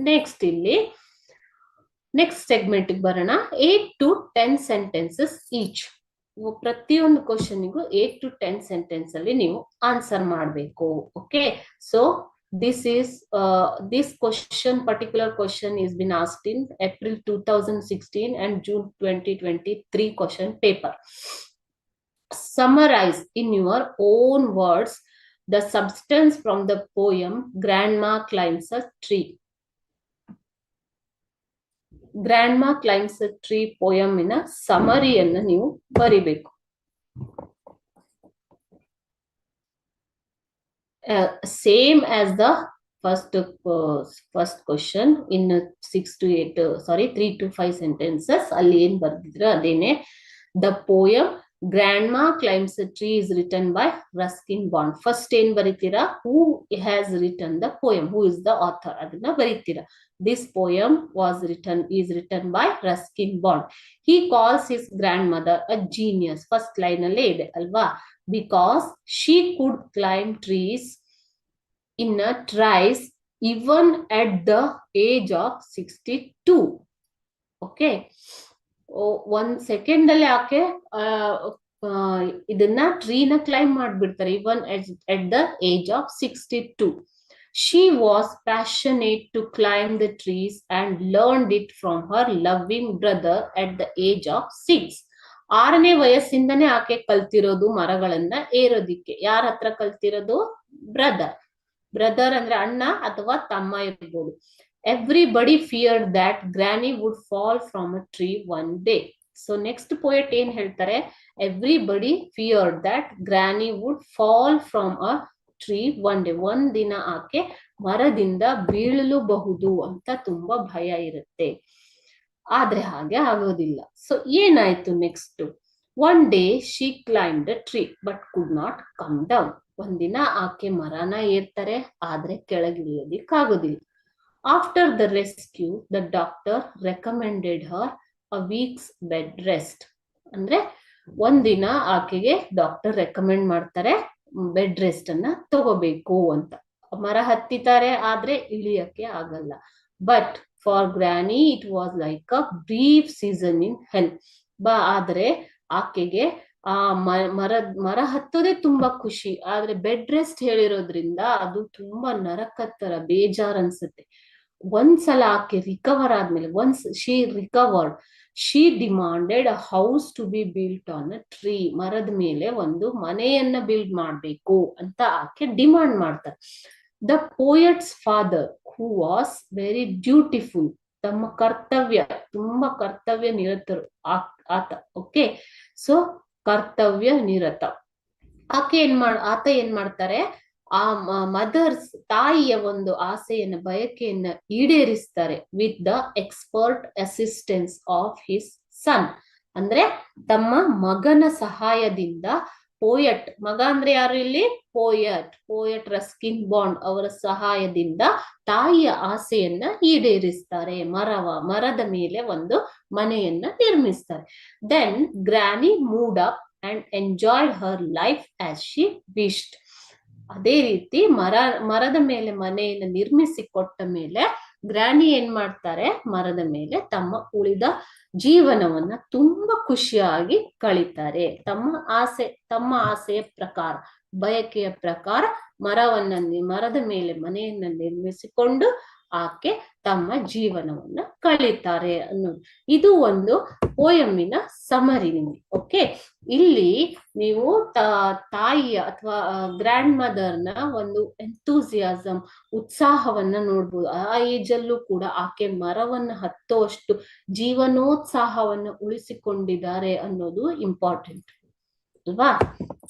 Next ಇಲ್ಲಿ next segment ಬರೋಣ. 8 to 10 sentences each. ಪ್ರತಿಯೊಂದು ಕ್ವಶನ್ಗೂ 8 to 10 ಸೆಂಟೆನ್ಸ್ ಅಲ್ಲಿ ನೀವು ಆನ್ಸರ್ ಮಾಡಬೇಕು. Okay, so this particular question is been asked in April 2016 and June 2023 question paper. Summarize in your own words the substance from the poem Grandma Climbs a Tree. Grandma Climbs a Tree poem in a summary ಅನ್ನು ನೀವು ಬರಿಬೇಕು. Same as the first question in 3 to 5 sentences ಅಲ್ಲಿ ಏನ್ ಬರ್ದಿದ್ರ ಅದೇನೆ. The poem Grandma Climbs a Tree is written by Ruskin Bond. First ಏನ್ ಬರಿತೀರಾ, who has written the poem, who is the author, ಅದನ್ನ ಬರಿತೀರಾ. This poem is written by Ruskin Bond. He calls his grandmother a genius. First line ಅಲ್ಲೇ ಇದೆ ಅಲ್ವಾ, because she could climb trees in a trice even at the age of 62. Okay, ಒಂದ್ second ಅಲ್ಲಿ ಆಕೆ ಇದನ್ನ ಟ್ರೀನ claim ಮಾಡ್ಬಿಡ್ತಾರೆ, ಇವನ್ at the age of 62. She was passionate to climb the trees and learned it from her loving brother at the age of 6. 6ನೇ ವಯಸ್ಸಿಂದನೇ ಆಕೆ ಕಲ್ತಿರೋದು ಮರಗಳನ್ನ ಏರೋದಿಕ್ಕೆ. ಯಾರ ಹತ್ರ ಕಲ್ತಿರೋದು? Brother ಅಂದ್ರೆ ಅಣ್ಣ ಅಥವಾ ತಮ್ಮ ಇರ್ಬೋದು. Everybody feared that Granny would fall from a tree one day. So next poet ಏನ್ ಹೇಳ್ತಾರೆ, everybody feared that Granny would fall from a tree one day. ಒಂದಿನ ಆಕೆ ಮರದಿಂದ ಬೀಳಲುಬಹುದು ಅಂತ ತುಂಬಾ ಭಯ ಇರುತ್ತೆ. ಆದ್ರೆ ಹಾಗೆ ಆಗೋದಿಲ್ಲ. ಸೊ ಏನಾಯ್ತು next? One day she climbed a tree but could not come down. ಒಂದಿನ ಆಕೆ ಮರನ ಏರ್ತಾರೆ, ಆದ್ರೆ ಕೆಳಗಿಳಿಯೋದಿಕ್ಕಾಗೋದಿಲ್ಲ. After the rescue, the doctor recommended her a week's bed rest. ಅಂದ್ರೆ ಒಂದಿನ ಆಕೆಗೆ ಡಾಕ್ಟರ್ ರೆಕಮೆಂಡ್ ಮಾಡ್ತಾರೆ ಬೆಡ್ ರೆಸ್ಟ್ ಅನ್ನ ತಗೋಬೇಕು ಅಂತ. ಮರ ಹತ್ತಿತಾರೆ, ಆದ್ರೆ ಇಳಿಯಕ್ಕೆ ಆಗಲ್ಲ. But for granny it was like a brief season in hell. ಆದ್ರೆ ಆಕೆಗೆ ಆ ಮರ ಹತ್ತೋದೇ ತುಂಬಾ ಖುಷಿ, ಆದ್ರೆ ಬೆಡ್ ರೆಸ್ಟ್ ಹೇಳಿರೋದ್ರಿಂದ ಅದು ತುಂಬಾ ನರಕತ್ತರ ಬೇಜಾರ್ ಅನ್ಸುತ್ತೆ. ಒಂದ್ಸಲ ಆಕೆ ರಿಕವರ್ ಆದ್ಮೇಲೆ, once she recovered, she demanded a house to be built on a tree. ಮರದ ಮೇಲೆ ಒಂದು ಮನೆಯನ್ನ ಬಿಲ್ಡ್ ಮಾಡ್ಬೇಕು ಅಂತ ಆಕೆ ಡಿಮಾಂಡ್ ಮಾಡ್ತಾರೆ. The poets father who was very ಡ್ಯೂಟಿಫುಲ್, ತುಂಬಾ ಕರ್ತವ್ಯ ನಿರತರು ಆತ. ಓಕೆ, ಸೊ ಕರ್ತವ್ಯ ನಿರತ. ಆತ ಏನ್ ಮಾಡ್ತಾರೆ, ಆ ಮದರ್ಸ್ ತಾಯಿಯ ಒಂದು ಆಸೆಯನ್ನ ಬಯಕೆಯನ್ನ ಈಡೇರಿಸ್ತಾರೆ with the expert assistance of his son. ಅಂದ್ರೆ ತಮ್ಮ ಮಗನ ಸಹಾಯದಿಂದ. ಪೋಯಟ್, ಮಗ ಅಂದ್ರೆ ಯಾರು ಇಲ್ಲಿ? ಪೋಯಟ್ ರಸ್ಕಿನ್ ಬಾಂಡ್ ಅವರ ಸಹಾಯದಿಂದ ತಾಯಿಯ ಆಸೆಯನ್ನ ಈಡೇರಿಸ್ತಾರೆ. ಮರದ ಮೇಲೆ ಒಂದು ಮನೆಯನ್ನ ನಿರ್ಮಿಸ್ತಾರೆ. Then granny moved up and enjoyed her life as she wished. ಅದೇ ರೀತಿ ಮರದ ಮೇಲೆ ಮನೆಯನ್ನು ನಿರ್ಮಿಸಿ ಕೊಟ್ಟ ಮೇಲೆ ಗ್ರಾನಿ ಏನ್ ಮಾಡ್ತಾರೆ, ಮರದ ಮೇಲೆ ತಮ್ಮ ಉಳಿದ ಜೀವನವನ್ನ ತುಂಬಾ ಖುಷಿಯಾಗಿ ಕಳೀತಾರೆ. ತಮ್ಮ ಆಸೆಯ ಪ್ರಕಾರ, ಬಯಕೆಯ ಪ್ರಕಾರ ಮರದ ಮೇಲೆ ಮನೆಯನ್ನ ನಿರ್ಮಿಸಿಕೊಂಡು ಆಕೆ ತಮ್ಮ ಜೀವನವನ್ನ ಕಳೀತಾರೆ ಅನ್ನೋದು. ಇದು ಒಂದು ಪೋಯಮ್ಮಿನ ಸಮರಿ ನಿಮಗೆ. ಓಕೆ, ಇಲ್ಲಿ ನೀವು ತಾಯಿಯ ಅಥವಾ ಗ್ರ್ಯಾಂಡ್ ಮದರ್ನ ಒಂದು ಎಂಥೂಸಿಯಾಸಮ್, ಉತ್ಸಾಹವನ್ನ ನೋಡ್ಬೋದು. ಆ ಏಜ್ ಅಲ್ಲೂ ಕೂಡ ಆಕೆ ಮರವನ್ನ ಹತ್ತುವಷ್ಟು ಜೀವನೋತ್ಸಾಹವನ್ನ ಉಳಿಸಿಕೊಂಡಿದ್ದಾರೆ ಅನ್ನೋದು ಇಂಪಾರ್ಟೆಂಟ್ ಅಲ್ವಾ?